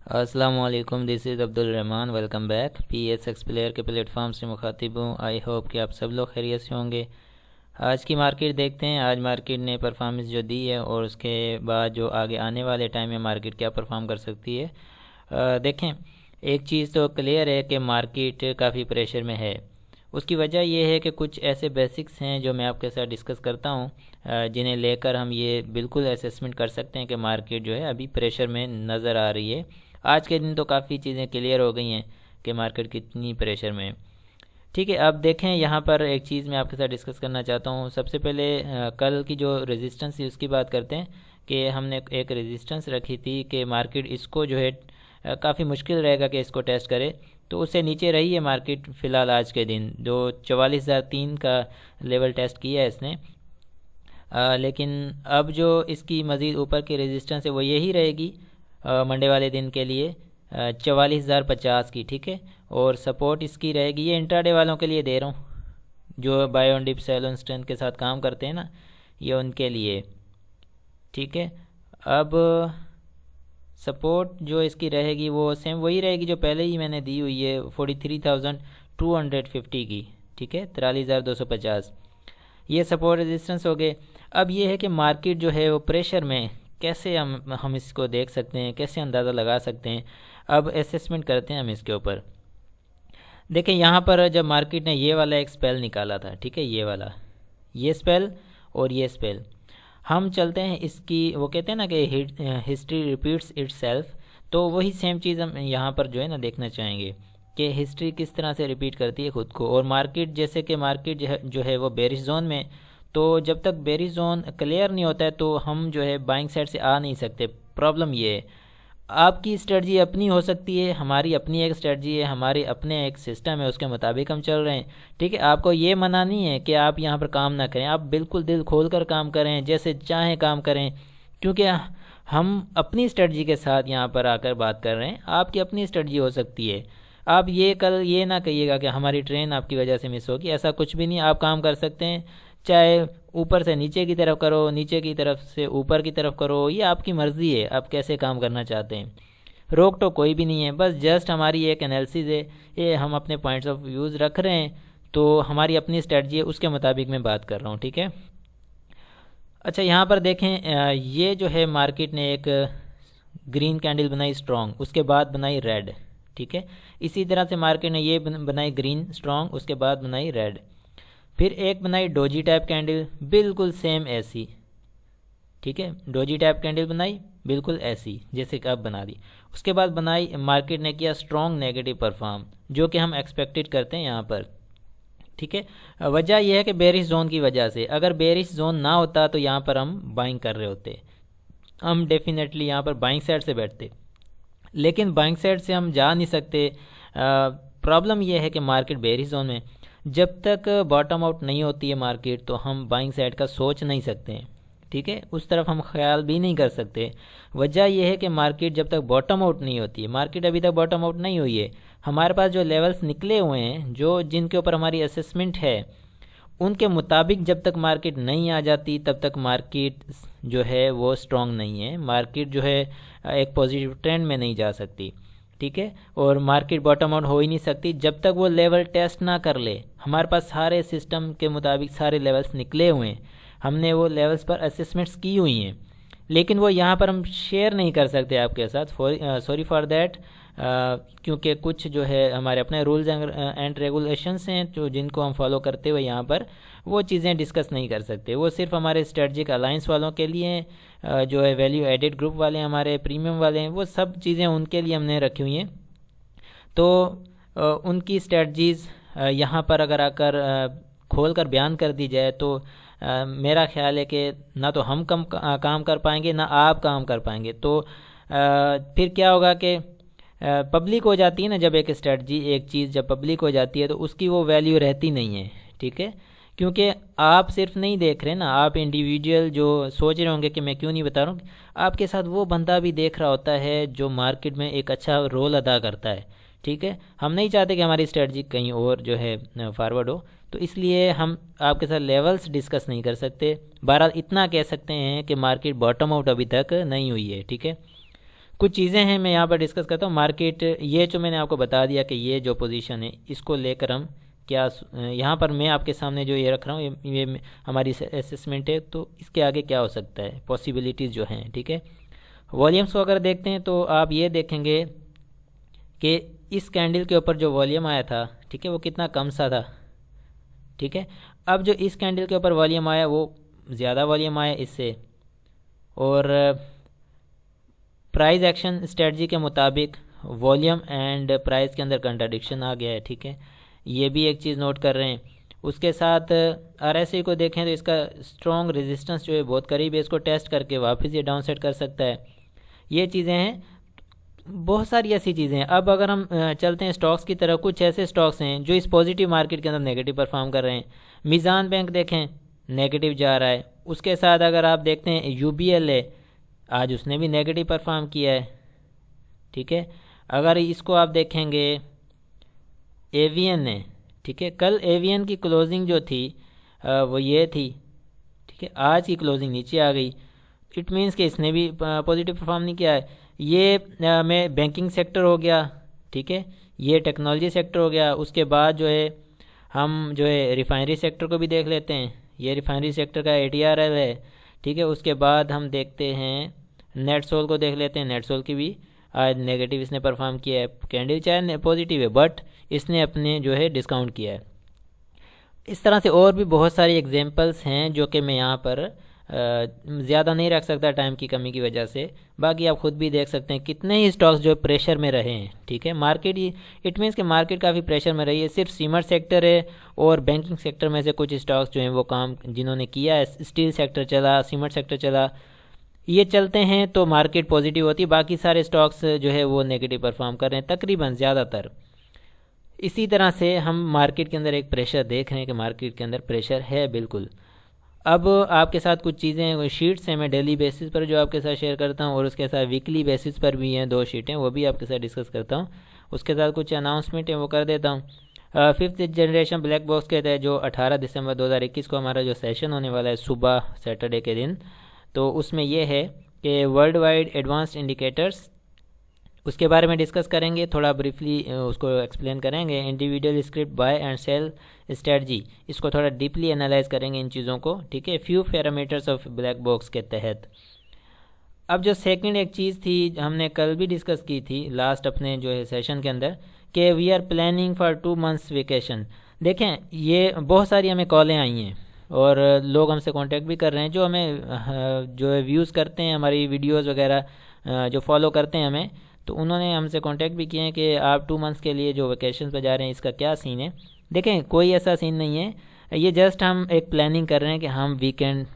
अस्सलामुअलैकुम, this is Abdul Rahman. Welcome back. PSX player के platform से मुखातिब हूँ। आई होप कि आप सब लोग खैरियत से होंगे। आज की मार्केट देखते हैं, आज मार्केट ने परफॉर्मेंस जो दी है और उसके बाद जो आगे आने वाले टाइम में मार्केट क्या परफॉर्म कर सकती है। देखें, एक चीज़ तो क्लियर है कि मार्केट काफ़ी प्रेशर में है। उसकी वजह यह है कि कुछ ऐसे बेसिक्स हैं जो मैं आपके साथ डिस्कस करता हूँ, जिन्हें लेकर हम ये बिल्कुल असेसमेंट कर सकते हैं कि मार्केट जो है अभी प्रेशर में नज़र आ रही है। आज के दिन तो काफ़ी चीज़ें क्लियर हो गई हैं कि मार्केट कितनी प्रेशर में है। ठीक है, अब देखें यहाँ पर एक चीज़ मैं आपके साथ डिस्कस करना चाहता हूँ। सबसे पहले कल की जो रेजिस्टेंस थी उसकी बात करते हैं कि हमने एक रेजिस्टेंस रखी थी कि मार्केट इसको जो है काफ़ी मुश्किल रहेगा कि इसको टेस्ट करे, तो उससे नीचे रही है मार्केट फ़िलहाल आज के दिन। जो 44,003 का लेवल टेस्ट किया है इसने, लेकिन अब जो इसकी मज़ीद ऊपर की रेजिस्टेंस है वो यही रहेगी मंडे वाले दिन के लिए 44,050 की। ठीक है, और सपोर्ट इसकी रहेगी, ये इंट्राडे वालों के लिए दे रहा हूँ जो buy on dip sell on strength के साथ काम करते हैं ना, ये उनके लिए। ठीक है, अब सपोर्ट जो इसकी रहेगी वो सेम वही रहेगी जो पहले ही मैंने दी हुई है 43,250 की। ठीक है, 43,250 ये सपोर्ट रेजिस्टेंस हो गए। अब ये है कि मार्केट जो है वो प्रेशर में कैसे हम इसको देख सकते हैं, कैसे अंदाज़ा लगा सकते हैं। अब असेसमेंट करते हैं हम इसके ऊपर। देखें, यहाँ पर जब मार्केट ने ये वाला एक स्पेल निकाला था, ठीक है, ये वाला, ये स्पेल और ये स्पेल, हम चलते हैं इसकी, वो कहते हैं ना कि हिस्ट्री रिपीट्स इटसेल्फ, तो वही सेम चीज़ हम यहाँ पर जो है ना देखना चाहेंगे कि हिस्ट्री किस तरह से रिपीट करती है ख़ुद को। और मार्केट जैसे कि मार्केट जो है वो बेरिश जोन में, तो जब तक बेरिश जोन क्लियर नहीं होता है तो हम जो है बाइंग साइड से आ नहीं सकते। प्रॉब्लम ये है, आपकी स्ट्रेटजी अपनी हो सकती है, हमारी अपनी एक स्ट्रेटजी है, हमारे अपने एक सिस्टम है, उसके मुताबिक हम चल रहे हैं। ठीक है, आपको ये मना नहीं है कि आप यहाँ पर काम ना करें, आप बिल्कुल दिल खोल कर काम करें, जैसे चाहें काम करें, क्योंकि हम अपनी स्ट्रेटजी के साथ यहाँ पर आकर बात कर रहे हैं। आपकी अपनी स्ट्रेटजी हो सकती है। आप ये कल ये ना कहिएगा कि हमारी ट्रेन आपकी वजह से मिस होगी, ऐसा कुछ भी नहीं। आप काम कर सकते हैं, चाहे ऊपर से नीचे की तरफ करो, नीचे की तरफ से ऊपर की तरफ करो, ये आपकी मर्ज़ी है, आप कैसे काम करना चाहते हैं। रोक तो कोई भी नहीं है, बस जस्ट हमारी एक एनालिसिस है, ये हम अपने पॉइंट्स ऑफ व्यूज़ रख रहे हैं, तो हमारी अपनी स्ट्रेटजी है, उसके मुताबिक मैं बात कर रहा हूँ। ठीक है, अच्छा यहाँ पर देखें, ये जो है मार्केट ने एक ग्रीन कैंडल बनाई स्ट्रॉन्ग, उसके बाद बनाई रेड। ठीक है, इसी तरह से मार्केट ने ये बनाई ग्रीन स्ट्रॉन्ग, उसके बाद बनाई रेड, फिर एक बनाई डोजी टाइप कैंडल बिल्कुल सेम ऐसी। ठीक है, डोजी टाइप कैंडल बनाई बिल्कुल ऐसी जैसे कि अब बना दी। उसके बाद बनाई, मार्केट ने किया स्ट्रॉन्ग नेगेटिव परफॉर्म, जो कि हम एक्सपेक्टेड करते हैं यहाँ पर। ठीक है, वजह यह है कि बेरिश जोन की वजह से, अगर बेरिश जोन ना होता तो यहाँ पर हम बाइंग कर रहे होते, हम डेफिनेटली यहाँ पर बाइंग साइड से बैठते, लेकिन बाइंग साइड से हम जा नहीं सकते। प्रॉब्लम यह है कि मार्केट बेरिश जोन में, जब तक बॉटम आउट नहीं होती है मार्केट, तो हम बाइंग साइड का सोच नहीं सकते हैं। ठीक है, उस तरफ हम ख्याल भी नहीं कर सकते। वजह यह है कि मार्केट जब तक बॉटम आउट नहीं होती है, मार्केट अभी तक बॉटम आउट नहीं हुई है, हमारे पास जो लेवल्स निकले हुए हैं, जो जिनके ऊपर हमारी असेसमेंट है, उनके मुताबिक जब तक मार्केट नहीं आ जाती तब तक मार्केट जो है वो स्ट्रॉन्ग नहीं है। मार्केट जो है एक पॉजिटिव ट्रेंड में नहीं जा सकती। ठीक है, और मार्केट बॉटम आउट हो ही नहीं सकती जब तक वो लेवल टेस्ट ना कर ले। हमारे पास सारे सिस्टम के मुताबिक सारे लेवल्स निकले हुए हैं, हमने वो लेवल्स पर असेसमेंट्स की हुई हैं, लेकिन वो यहाँ पर हम शेयर नहीं कर सकते आपके साथ। सॉरी फॉर दैट, क्योंकि कुछ जो है हमारे अपने रूल्स एंड रेगुलेशंस हैं जो जिनको हम फॉलो करते हुए यहाँ पर वो चीज़ें डिस्कस नहीं कर सकते। वो सिर्फ हमारे स्ट्रेटजिक अलाइंस वालों के लिए हैं, जो है वैल्यू एडेड ग्रुप वाले, हमारे प्रीमियम वाले हैं, वो सब चीज़ें उनके लिए हमने रखी हुई हैं। तो उनकी स्ट्रेटजीज़ यहाँ पर अगर आकर खोल कर बयान कर दी जाए तो मेरा ख्याल है कि ना तो हम काम कर पाएंगे, ना आप काम कर पाएंगे। तो फिर क्या होगा कि पब्लिक हो जाती है ना, जब एक स्ट्रेटजी एक चीज़ जब पब्लिक हो जाती है तो उसकी वो वैल्यू रहती नहीं है। ठीक है, क्योंकि आप सिर्फ नहीं देख रहे ना, आप इंडिविजुअल जो सोच रहे होंगे कि मैं क्यों नहीं बता रहा हूँ, आपके साथ वो बंदा भी देख रहा होता है जो मार्केट में एक अच्छा रोल अदा करता है। ठीक है, हम नहीं चाहते कि हमारी स्ट्रेटजी कहीं और जो है फॉरवर्ड हो, तो इसलिए हम आपके साथ लेवल्स डिस्कस नहीं कर सकते। बहरहाल इतना कह सकते हैं कि मार्केट बॉटम आउट अभी तक नहीं हुई है। ठीक है, कुछ चीज़ें हैं मैं यहाँ पर डिस्कस करता हूँ। मार्केट ये जो मैंने आपको बता दिया कि ये जो पोजीशन है इसको लेकर हम क्या, यहाँ पर मैं आपके सामने जो ये रख रहा हूँ ये हमारी असेसमेंट है, तो इसके आगे क्या हो सकता है, पॉसिबिलिटीज़ जो हैं, ठीक है। वॉल्यूम्स को अगर देखते हैं तो आप ये देखेंगे कि इस कैंडल के ऊपर जो वॉल्यूम आया था, ठीक है, वो कितना कम सा था, ठीक है। अब जो इस कैंडल के ऊपर वॉल्यूम आया वो ज़्यादा वॉल्यूम आया इससे, और प्राइस एक्शन स्ट्रेटजी के मुताबिक वॉल्यूम एंड प्राइस के अंदर कंट्राडिक्शन आ गया है, ठीक है। ये भी एक चीज़ नोट कर रहे हैं। उसके साथ RSI को देखें तो इसका स्ट्रॉन्ग रेजिस्टेंस जो है बहुत करीब है, इसको टेस्ट करके वापस ये डाउन सेट कर सकता है। ये चीज़ें हैं, बहुत सारी ऐसी चीज़ें हैं। अब अगर हम चलते हैं स्टॉक्स की तरफ, कुछ ऐसे स्टॉक्स हैं जो इस पॉजिटिव मार्केट के अंदर नेगेटिव परफॉर्म कर रहे हैं। मीज़ान बैंक देखें नेगेटिव जा रहा है। उसके साथ अगर आप देखते हैं UBL है, आज उसने भी नेगेटिव परफॉर्म किया है, ठीक है। अगर इसको आप देखेंगे AVN है, ठीक है, कल AVN की क्लोजिंग जो थी वो ये थी, ठीक है, आज की क्लोजिंग नीचे आ गई। इट मीन्स कि इसने भी पॉजिटिव परफॉर्म नहीं किया है। ये में बैंकिंग सेक्टर हो गया, ठीक है, ये टेक्नोलॉजी सेक्टर हो गया। उसके बाद जो है हम जो है रिफाइनरी सेक्टर को भी देख लेते हैं, ये रिफाइनरी सेक्टर का ATRL है, ठीक है। उसके बाद हम देखते हैं नेटसोल को देख लेते हैं, नेटसोल की भी आज नेगेटिव इसने परफॉर्म किया है। कैंडल चाहे पॉजिटिव है बट इसने अपने जो है डिस्काउंट किया है। इस तरह से और भी बहुत सारी एग्जांपल्स हैं जो कि मैं यहाँ पर ज़्यादा नहीं रख सकता टाइम की कमी की वजह से। बाकी आप ख़ुद भी देख सकते हैं कितने ही स्टॉक्स जो प्रेशर में रहे हैं, ठीक है। मार्केट ही इट मीन्स कि मार्केट काफ़ी प्रेशर में रही है। सिर्फ सीमेंट सेक्टर है और बैंकिंग सेक्टर में से कुछ स्टॉक्स जो हैं वो काम जिन्होंने किया है। स्टील सेक्टर चला, सीमेंट सेक्टर चला, ये चलते हैं तो मार्केट पॉजिटिव होती है। बाकी सारे स्टॉक्स जो है वो नेगेटिव परफॉर्म कर रहे हैं तकरीबन ज़्यादातर। इसी तरह से हम मार्केट के अंदर एक प्रेशर देख रहे हैं कि मार्केट के अंदर प्रेशर है बिल्कुल। अब आपके साथ कुछ चीज़ें शीट्स हैं मैं डेली बेसिस पर जो आपके साथ शेयर करता हूं, और उसके साथ वीकली बेसिस पर भी हैं 2 शीटें, वो भी आपके साथ डिस्कस करता हूं। उसके साथ कुछ अनाउंसमेंट हैं वो कर देता हूं। 5th जनरेशन ब्लैक बॉक्स के तहत जो 18 दिसंबर 2021 को हमारा जो सेशन होने वाला है सुबह सैटरडे के दिन, तो उसमें यह है कि वर्ल्ड वाइड एडवांस्ड इंडिकेटर्स, उसके बारे में डिस्कस करेंगे, थोड़ा ब्रीफली उसको एक्सप्लेन करेंगे। Individual script buy and sell strategy, इसको थोड़ा डीपली एनालाइज करेंगे इन चीज़ों को, ठीक है, few parameters of black box के तहत। अब जो सेकंड एक चीज़ थी हमने कल भी डिस्कस की थी लास्ट अपने जो है सेशन के अंदर कि we are planning for 2 months vacation. देखें ये बहुत सारी हमें कॉलें आई हैं और लोग हमसे कांटेक्ट भी कर रहे हैं जो हमें जो है व्यूज़ करते हैं हमारी वीडियोस वगैरह जो फॉलो करते हैं हमें, तो उन्होंने हमसे कांटेक्ट भी किए हैं कि आप 2 months के लिए जो वेकेशन पे जा रहे हैं इसका क्या सीन है। देखें कोई ऐसा सीन नहीं है, ये जस्ट हम एक प्लानिंग कर रहे हैं कि हम वीकेंड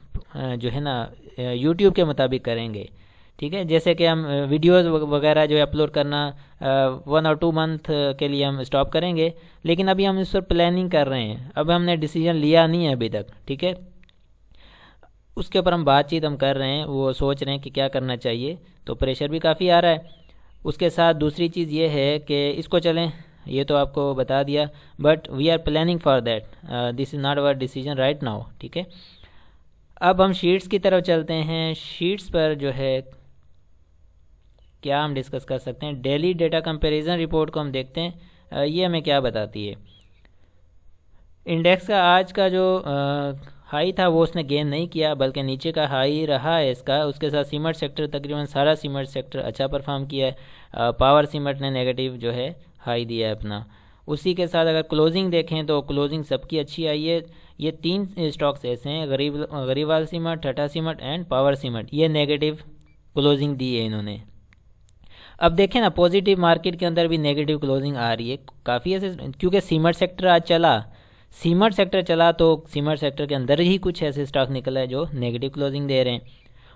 जो है ना यूट्यूब के मुताबिक करेंगे, ठीक है। जैसे कि हम वीडियोस वगैरह जो है अपलोड करना 1 और 2 month के लिए हम स्टॉप करेंगे, लेकिन अभी हम इस पर प्लानिंग कर रहे हैं। अब हमने डिसीजन लिया नहीं है अभी तक, ठीक है, उसके ऊपर हम बातचीत हम कर रहे हैं, वो सोच रहे हैं कि क्या करना चाहिए, तो प्रेशर भी काफ़ी आ रहा है। उसके साथ दूसरी चीज़ ये है कि इसको चलें, ये तो आपको बता दिया, but we are planning for that, this is not our decision right now, ठीक है। अब हम शीट्स की तरफ चलते हैं। शीट्स पर जो है क्या हम डिस्कस कर सकते हैं, डेली डेटा कंपैरिजन रिपोर्ट को हम देखते हैं, ये हमें क्या बताती है। इंडेक्स का आज का जो हाई था वो उसने गेन नहीं किया बल्कि नीचे का हाई रहा है इसका। उसके साथ सीमेंट सेक्टर तकरीबन सारा सीमेंट सेक्टर अच्छा परफॉर्म किया है। पावर सीमेंट ने नेगेटिव जो है हाई दिया है अपना। उसी के साथ अगर क्लोजिंग देखें तो क्लोजिंग सबकी अच्छी आई है। ये 3 स्टॉक्स ऐसे हैं, Gharibwal cement, Tata cement and power cement, ये नेगेटिव क्लोजिंग दी है इन्होंने। अब देखें ना पॉजिटिव मार्केट के अंदर भी नेगेटिव क्लोजिंग आ रही है काफ़ी ऐसे, क्योंकि सीमेंट सेक्टर आज चला, सीमेंट सेक्टर चला तो सीमेंट सेक्टर के अंदर ही कुछ ऐसे स्टॉक निकला है जो नेगेटिव क्लोजिंग दे रहे हैं।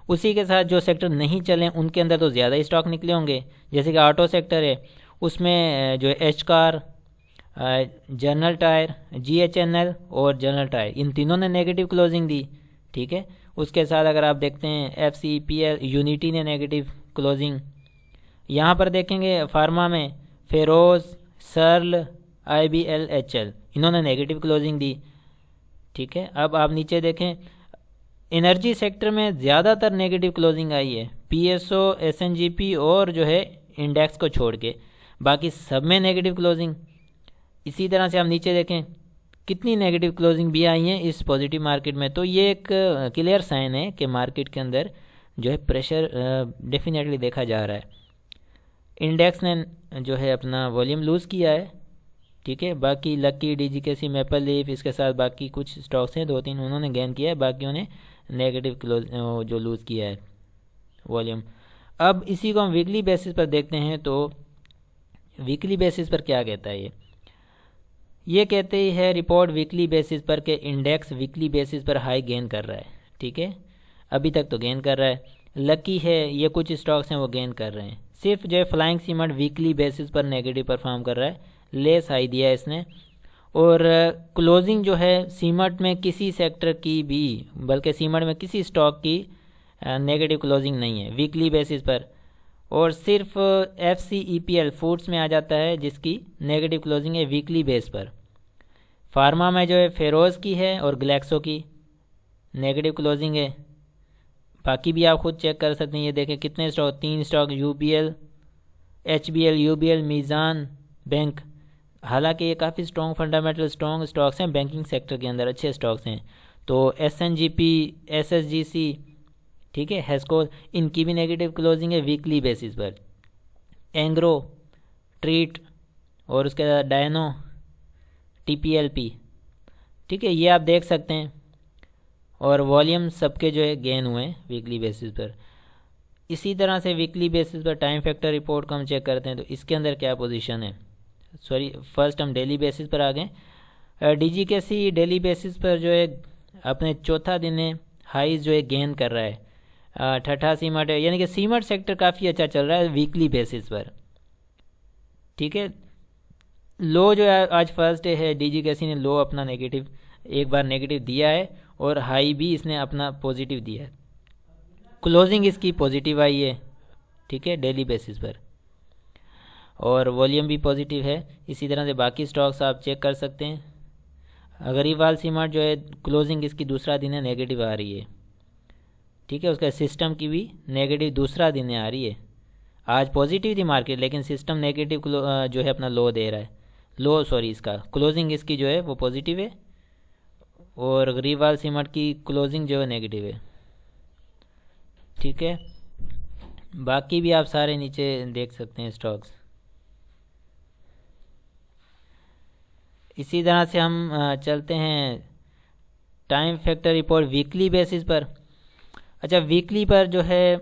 उसी के साथ जो सेक्टर नहीं चले उनके अंदर तो ज़्यादा ही स्टॉक निकले होंगे, जैसे कि ऑटो सेक्टर है उसमें जो H car, general tyre, GHNL और जनरल टायर, इन तीनों ने नेगेटिव क्लोजिंग दी, ठीक है। उसके साथ अगर आप देखते हैं FCPL, यूनिटी ने नेगेटिव क्लोजिंग। यहाँ पर देखेंगे फार्मा में फेरोज, सर्ल, IBLHL, इन्होंने नेगेटिव क्लोजिंग दी, ठीक है। अब आप नीचे देखें एनर्जी सेक्टर में ज़्यादातर नेगेटिव क्लोजिंग आई है, पीएसओ, एसएनजीपी और जो है इंडेक्स को छोड़ के, बाकी सब में नेगेटिव क्लोजिंग। इसी तरह से हम नीचे देखें कितनी नेगेटिव क्लोजिंग भी आई हैं इस पॉजिटिव मार्केट में, तो ये एक क्लियर साइन है कि मार्केट के अंदर जो है प्रेशर डेफिनेटली देखा जा रहा है। इंडेक्स ने जो है अपना वॉल्यूम लूज़ किया है, ठीक है। बाकी लकी, डीजीकेसी, मैपल लीफ, इसके साथ बाकी कुछ स्टॉक्स हैं 2-3 उन्होंने गेन किया है, बाकी उन्हें नेगेटिव क्लोज जो लूज़ किया है वॉल्यूम। अब इसी को हम वीकली बेसिस पर देखते हैं, तो वीकली बेसिस पर क्या कहता है ये कहते ही है रिपोर्ट वीकली बेसिस पर के इंडेक्स वीकली बेसिस पर हाई गेन कर रहा है, ठीक है। अभी तक तो गेन कर रहा है। लकी है, ये कुछ स्टॉक्स हैं वो गेन कर रहे हैं। सिर्फ जो है फ्लाइंग सीमेंट वीकली बेसिस पर नेगेटिव परफॉर्म कर रहा है, लेस हाई दिया है इसने। और क्लोजिंग जो है सीमेंट में किसी सेक्टर की भी, बल्कि सीमेंट में किसी स्टॉक की नेगेटिव क्लोजिंग नहीं है वीकली बेसिस पर। और सिर्फ FCEPL फूड्स में आ जाता है जिसकी नेगेटिव क्लोजिंग है वीकली बेस पर। फार्मा में जो है फेरोज़ की है और ग्लैक्सो की नेगेटिव क्लोजिंग है। बाकी भी आप खुद चेक कर सकते हैं। ये देखें कितने stock, 3 stock, UBL, HBL, UBL, Meezan bank. हालांकि ये काफ़ी स्ट्रॉन्ग फंडामेंटल स्ट्रॉन्ग स्टॉक्स हैं, बैंकिंग सेक्टर के अंदर अच्छे स्टॉक्स हैं। तो SNGP, SSGC, ठीक है, हेस्कोल, इनकी भी नेगेटिव क्लोजिंग है वीकली बेसिस पर। एंग्रो, ट्रीट और उसके बाद डायनो, TPLP, ठीक है, ये आप देख सकते हैं। और वॉल्यूम सबके जो है गेन हुए हैं वीकली बेसिस पर। इसी तरह से वीकली बेसिस पर टाइम फैक्टर रिपोर्ट को हम चेक करते हैं, तो इसके अंदर क्या पोजीशन है। सॉरी, फर्स्ट हम डेली बेसिस पर आ गए। DGKC डेली बेसिस पर जो है अपने चौथा दिन है हाईज जो है गेन कर रहा है। ठट्ठा सीमेंट है, यानी कि सीमेंट सेक्टर काफ़ी अच्छा चल रहा है वीकली बेसिस पर, ठीक है। लो जो है आज फर्स्ट डे है, DGKC ने लो अपना नेगेटिव एक बार नेगेटिव दिया है और हाई भी इसने अपना पॉजिटिव दिया है। क्लोजिंग इसकी पॉजिटिव आई है, ठीक है, डेली बेसिस पर। और वॉल्यूम भी पॉजिटिव है। इसी तरह से बाकी स्टॉक्स आप चेक कर सकते हैं। अग्रवाल सीमेंट जो है क्लोजिंग इसकी दूसरा दिन है नेगेटिव आ रही है, ठीक है। उसका सिस्टम की भी नेगेटिव दूसरा दिन आ रही है। आज पॉजिटिव थी मार्केट, लेकिन सिस्टम नेगेटिव जो है अपना लो दे रहा है। लो सॉरी, इसका क्लोजिंग इसकी जो है वो पॉजिटिव है और अग्रवाल सीमेंट की क्लोजिंग जो है नेगेटिव है, ठीक है। बाकी भी आप सारे नीचे देख सकते हैं स्टॉक्स। इसी तरह से हम चलते हैं time factor report weekly basis पर। अच्छा, वीकली पर जो है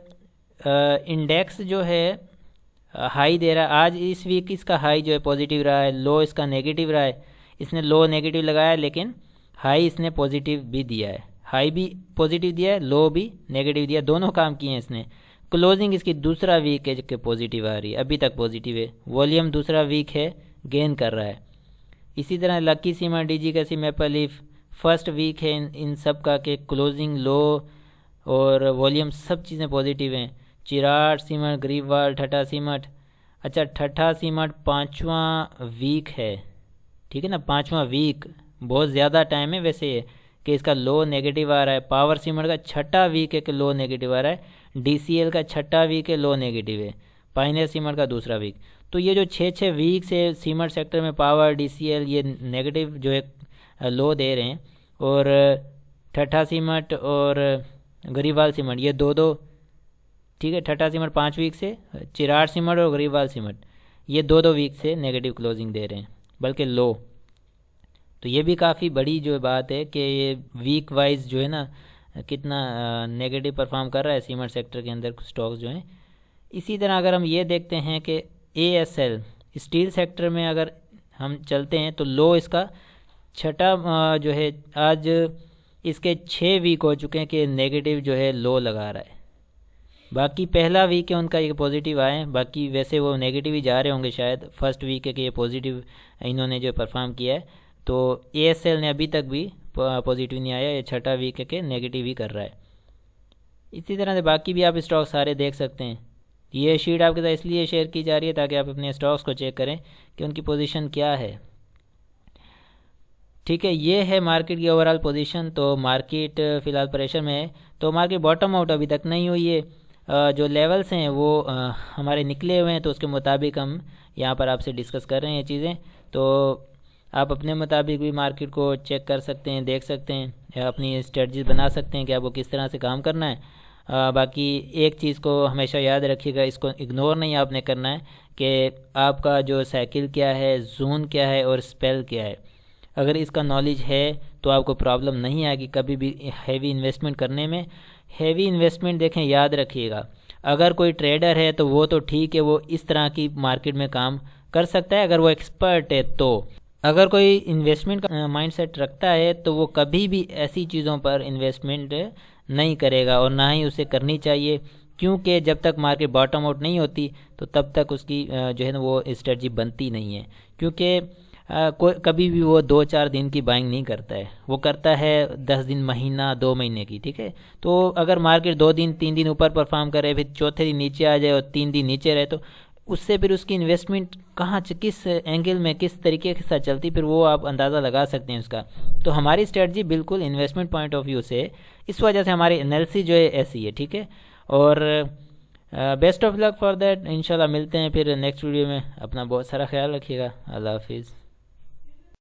इंडेक्स जो है हाई दे रहा है। आज इस वीक इसका हाई जो है पॉजिटिव रहा है, लो इसका नेगेटिव रहा है। इसने लो नेगेटिव लगाया है, लेकिन हाई इसने पॉजिटिव भी दिया है। हाई भी पॉजिटिव दिया है, लो भी नेगेटिव दिया, दोनों काम किए हैं इसने। क्लोजिंग इसकी दूसरा वीक है जो पॉजिटिव आ रही है, अभी तक पॉजिटिव है। वॉल्यूम दूसरा वीक है, गेन कर रहा है। इसी तरह lucky cement, DGKC, maple leaf first week है इन सब का के क्लोजिंग, लो और वॉल्यूम सब चीज़ें पॉजिटिव हैं। चिराट सीमेंट, ग्रीवाल, ठट्ठा सीमेंट। अच्छा, ठट्ठा सीमेंट 5वां वीक है, ठीक है ना, 5वां वीक बहुत ज़्यादा टाइम है वैसे ये कि इसका लो नेगेटिव आ रहा है। पावर सीमेंट का 6ठा वीक है कि लो नेगेटिव आ रहा है। DCL का 6ठा वीक है, लो नेगेटिव है। पाइनियर सीमेंट का दूसरा वीक। तो ये जो 6 वीक से सीमेंट सेक्टर में पावर, DCL ये नेगेटिव जो है लो दे रहे हैं। और ठट्ठा सीमेंट और गरीवाल सीमेंट ये दो, ठीक है। ठट्ठा सीमेंट 5 वीक से, चिराट सीमेंट और गरीवाल सीमेंट ये 2 वीक से नेगेटिव क्लोजिंग दे रहे हैं, बल्कि लो। तो ये भी काफ़ी बड़ी जो बात है कि ये वीक वाइज जो है ना कितना नेगेटिव परफॉर्म कर रहा है सीमेंट सेक्टर के अंदर स्टॉक्स जो हैं। इसी तरह अगर हम ये देखते हैं कि ASL स्टील सेक्टर में अगर हम चलते हैं तो लो इसका 6ठा जो है आज इसके 6 वीक हो चुके हैं कि नेगेटिव जो है लो लगा रहा है। बाकी पहला वीक है उनका ये पॉजिटिव आए हैं, बाकी वैसे वो नेगेटिव ही जा रहे होंगे शायद। फर्स्ट वीक है कि ये पॉजिटिव इन्होंने जो परफॉर्म किया है। तो ASL ने अभी तक भी पॉजिटिव नहीं आया, ये 6ठा वीक है कि नेगेटिव ही कर रहा है। इसी तरह से बाकी भी आप स्टॉक सारे देख सकते हैं। ये शीट आपके साथ इसलिए शेयर की जा रही है ताकि आप अपने स्टॉक्स को चेक करें कि उनकी पोजीशन क्या है। ठीक है, ये है मार्केट की ओवरऑल पोजीशन। तो मार्केट फ़िलहाल प्रेशर में है, तो मार्केट बॉटम आउट अभी तक नहीं हुई है। जो लेवल्स हैं वो हमारे निकले हुए हैं, तो उसके मुताबिक हम यहाँ पर आपसे डिस्कस कर रहे हैं ये चीज़ें। तो आप अपने मुताबिक भी मार्केट को चेक कर सकते हैं, देख सकते हैं, या अपनी स्ट्रेटजीज बना सकते हैं कि आपको किस तरह से काम करना है। बाकी एक चीज़ को हमेशा याद रखिएगा, इसको इग्नोर नहीं आपने करना है कि आपका जो साइकिल क्या है, जोन क्या है और स्पेल क्या है। अगर इसका नॉलेज है तो आपको प्रॉब्लम नहीं आएगी कभी भी हैवी इन्वेस्टमेंट करने में। हैवी इन्वेस्टमेंट देखें, याद रखिएगा, अगर कोई ट्रेडर है तो वो तो ठीक है, वो इस तरह की मार्केट में काम कर सकता है अगर वो एक्सपर्ट है। तो अगर कोई इन्वेस्टमेंट का माइंडसेट रखता है तो वो कभी भी ऐसी चीज़ों पर इन्वेस्टमेंट नहीं करेगा और ना ही उसे करनी चाहिए, क्योंकि जब तक मार्केट बॉटम आउट नहीं होती तो तब तक उसकी जो है ना वो स्ट्रेटजी बनती नहीं है। क्योंकि कोई कभी भी वो 2-4 दिन की बाइंग नहीं करता है, वो करता है 10 दिन, महीना, 2 महीने की। ठीक है, तो अगर मार्केट 2 दिन 3 दिन ऊपर परफॉर्म करे, फिर चौथे दिन नीचे आ जाए और 3 दिन नीचे रहे, तो उससे फिर उसकी इन्वेस्टमेंट कहाँ किस एंगल में किस तरीके के साथ चलती, फिर वो आप अंदाज़ा लगा सकते हैं उसका। तो हमारी स्ट्रेटजी बिल्कुल इन्वेस्टमेंट पॉइंट ऑफ व्यू से, इस वजह से हमारी एनालिसिस जो है ऐसी है। ठीक है, और best of luck for that. इंशाल्लाह मिलते हैं फिर नेक्स्ट वीडियो में। अपना बहुत सारा ख्याल रखिएगा। अल्लाह हाफिज़।